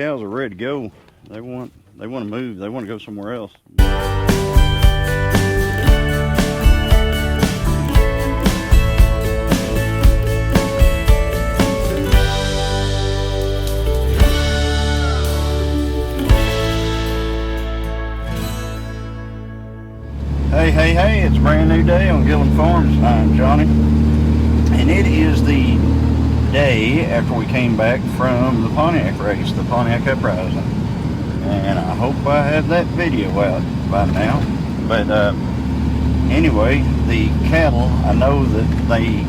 cows are ready to go. They want to move. They want to go somewhere else. Hey, it's a brand new day on Gillen Farms. I'm Johnny, and it is the day after we came back from the Pontiac race, the Pontiac Uprising, and I hope I have that video out by now. But anyway, the cattle, I know that they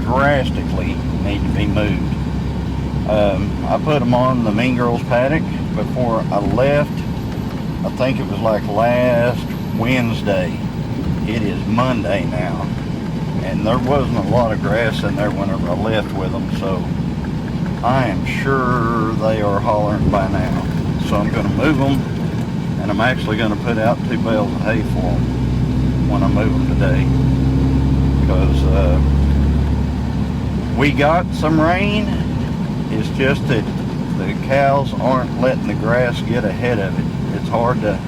drastically need to be moved. I put them on the Mean Girls paddock before I left. I think it was like last Wednesday. It is Monday now, and there wasn't a lot of grass in there whenever I left with them, so I am sure they are hollering by now. So I'm going to move them, and I'm actually going to put out 2 bales of hay for them when I move them today, because we got some rain. It's just that the cows aren't letting the grass get ahead of it. It's hard to,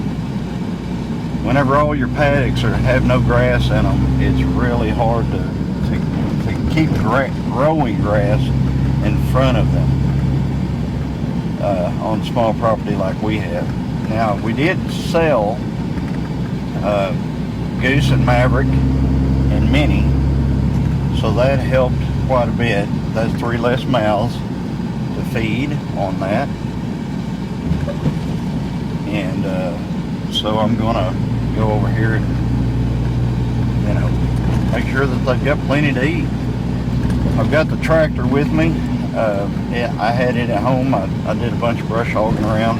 whenever all your paddocks have no grass in them, it's really hard to keep growing grass in front of them on small property like we have. Now, we did sell Goose and Maverick and Minnie, so that helped quite a bit. That's 3 less mouths to feed on that. And so I'm gonna go over here and, make sure that they've got plenty to eat. I've got the tractor with me. I had it at home. I did a bunch of brush hogging around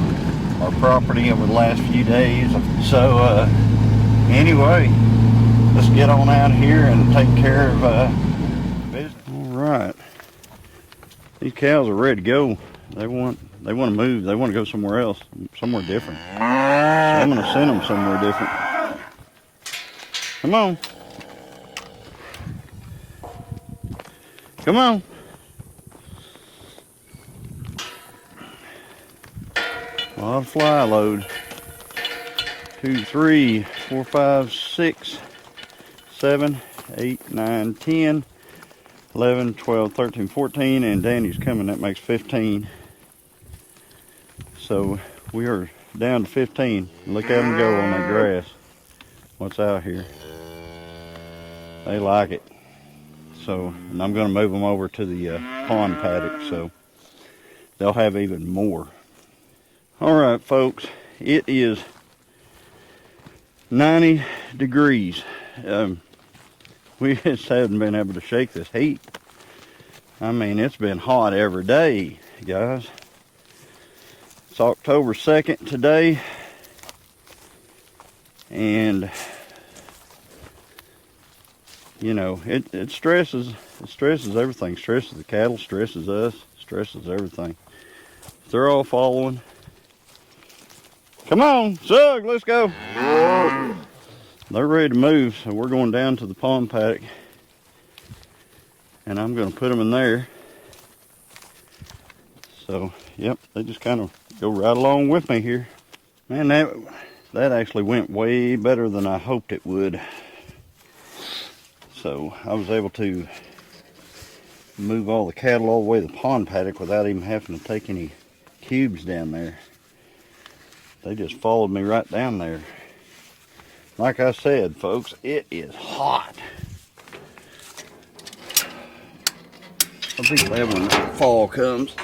our property over the last few days. So anyway, let's get on out here and take care of business. All right, these cows are ready to go. They want to move. They want to go somewhere else, somewhere different. So I'm going to send them somewhere different. Come on. Come on. A lot of fly load. 2, 3, 4, 5, 6, 7, 8, 9, 10, 11, 12, 13, 14, and Danny's coming. That makes 15. So we are down to 15. Look at them go on that grass. What's out here? They like it. So, and I'm going to move them over to the pond paddock, so they'll have even more. All right, folks, it is 90 degrees. We just haven't been able to shake this heat. I mean, it's been hot every day, guys. It's October 2nd today, and it stresses everything. Stresses the cattle, stresses us, stresses everything. They're all following. Come on, Sug, let's go. They're ready to move, so we're going down to the pond paddock, and I'm going to put them in there. So, yep, they just kind of go right along with me here. Man, that actually went way better than I hoped it would. So I was able to move all the cattle all the way to the pond paddock without even having to take any cubes down there. They just followed me right down there. Like I said, folks, it is hot. I'll be glad when fall comes.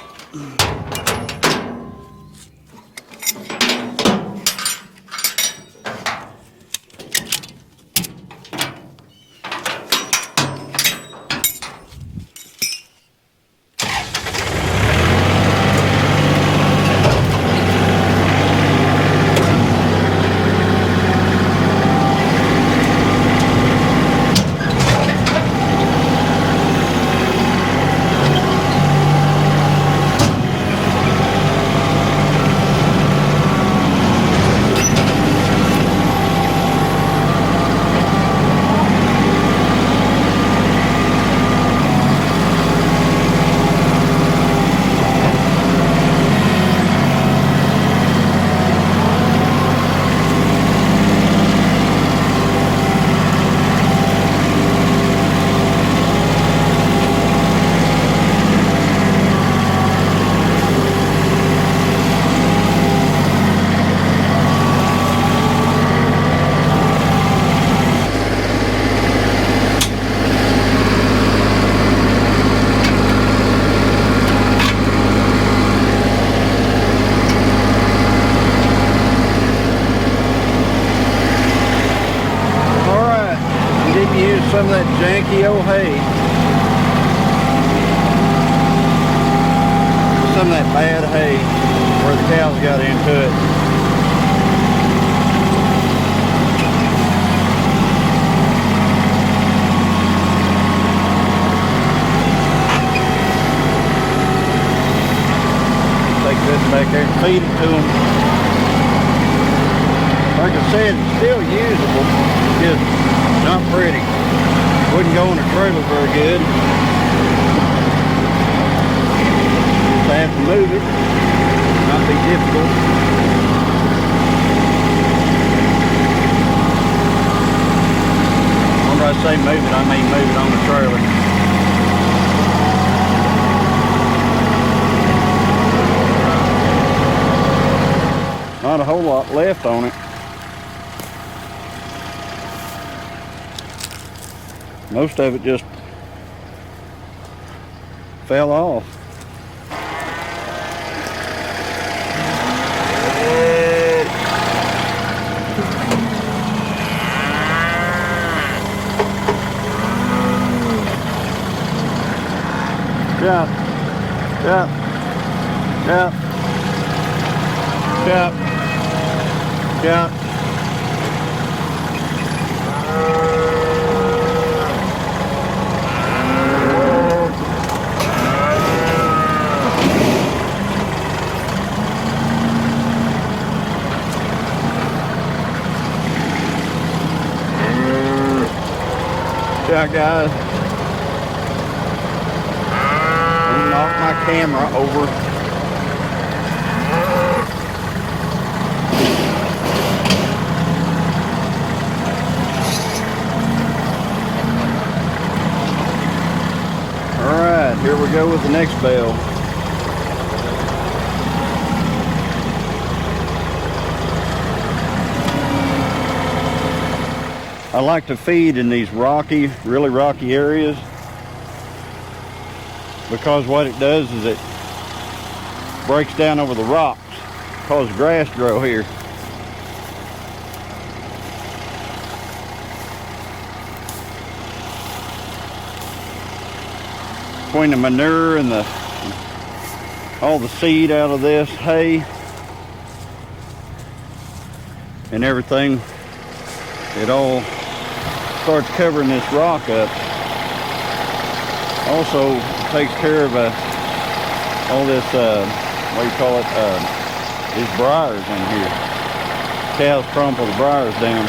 use some of that janky old hay. Some of that bad hay where the cows got into it. Take this back there and feed it to them. Like I said, it's still usable, just not pretty. Wouldn't go in a trailer very good. Just have to move it. Not be difficult. Whenever I say move it, I mean move it on the trailer. Not a whole lot left on it. Most of it just fell off. Yeah, yeah, yeah, yeah, yeah. Yeah, guys. I knocked my camera over. All right, here we go with the next bale. I like to feed in these rocky, really rocky areas because what it does is it breaks down over the rocks, causes grass to grow here. Between the manure and all the seed out of this hay and everything, it all starts covering this rock up. Also takes care of all this, what do you call it, these briars in here. Cows trample the briars down.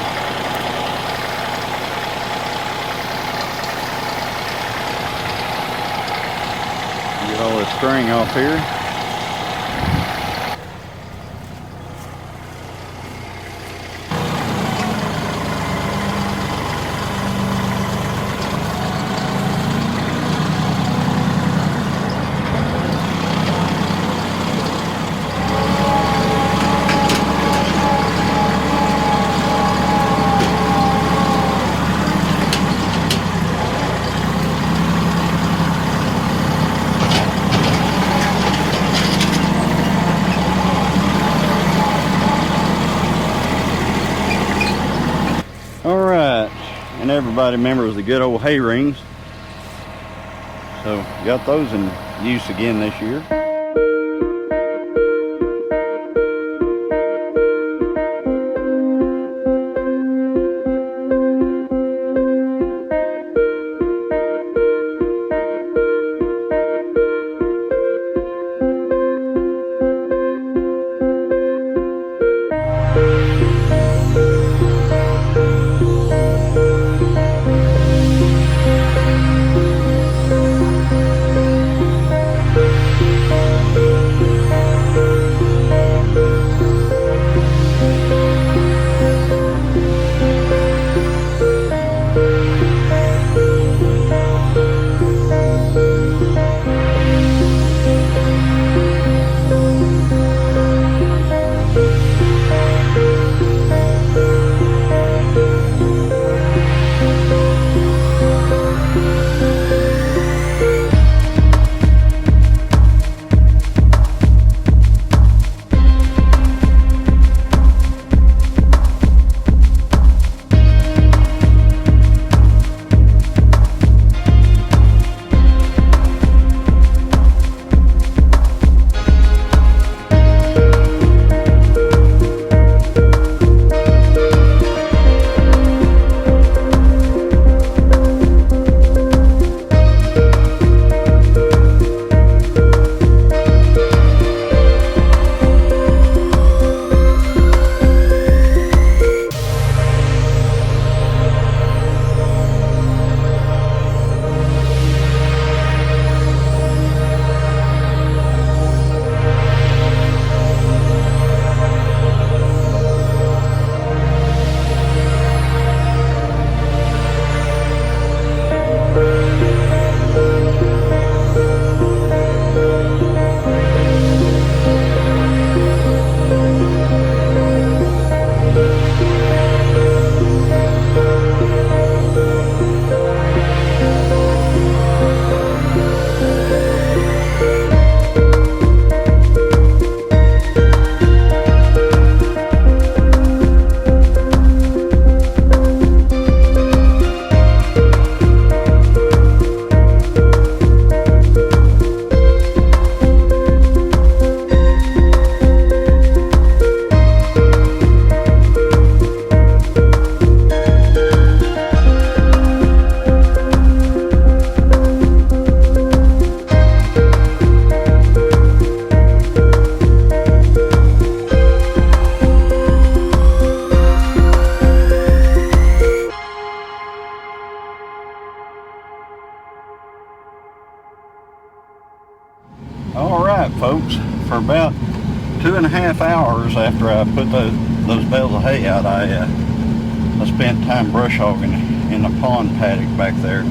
Get all this string off here. And everybody remembers the good old hay rings. So got those in use again this year. up, folks. For about 2.5 hours after I put those bales of hay out, I spent time brush hogging in the pond paddock back there.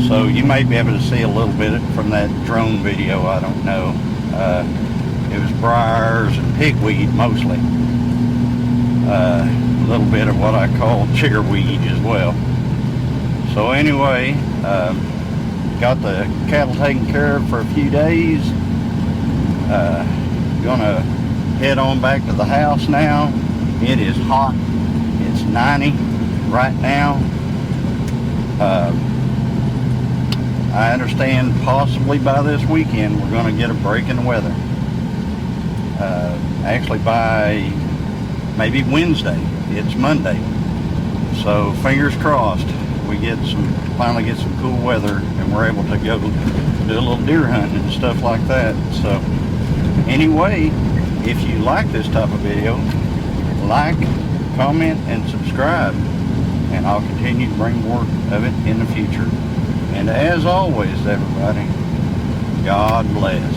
So you may be able to see a little bit from that drone video, I don't know. It was briars and pigweed mostly. A little bit of what I call chiggerweed as well. So anyway, got the cattle taken care of for a few days. Gonna head on back to the house now. It is hot. It's 90 right now. I understand possibly by this weekend we're going to get a break in the weather. Actually by maybe Wednesday. It's Monday. So fingers crossed we finally get some cool weather and we're able to go do a little deer hunting and stuff like that. So anyway, if you like this type of video, like, comment, and subscribe, and I'll continue to bring more of it in the future. And as always, everybody, God bless.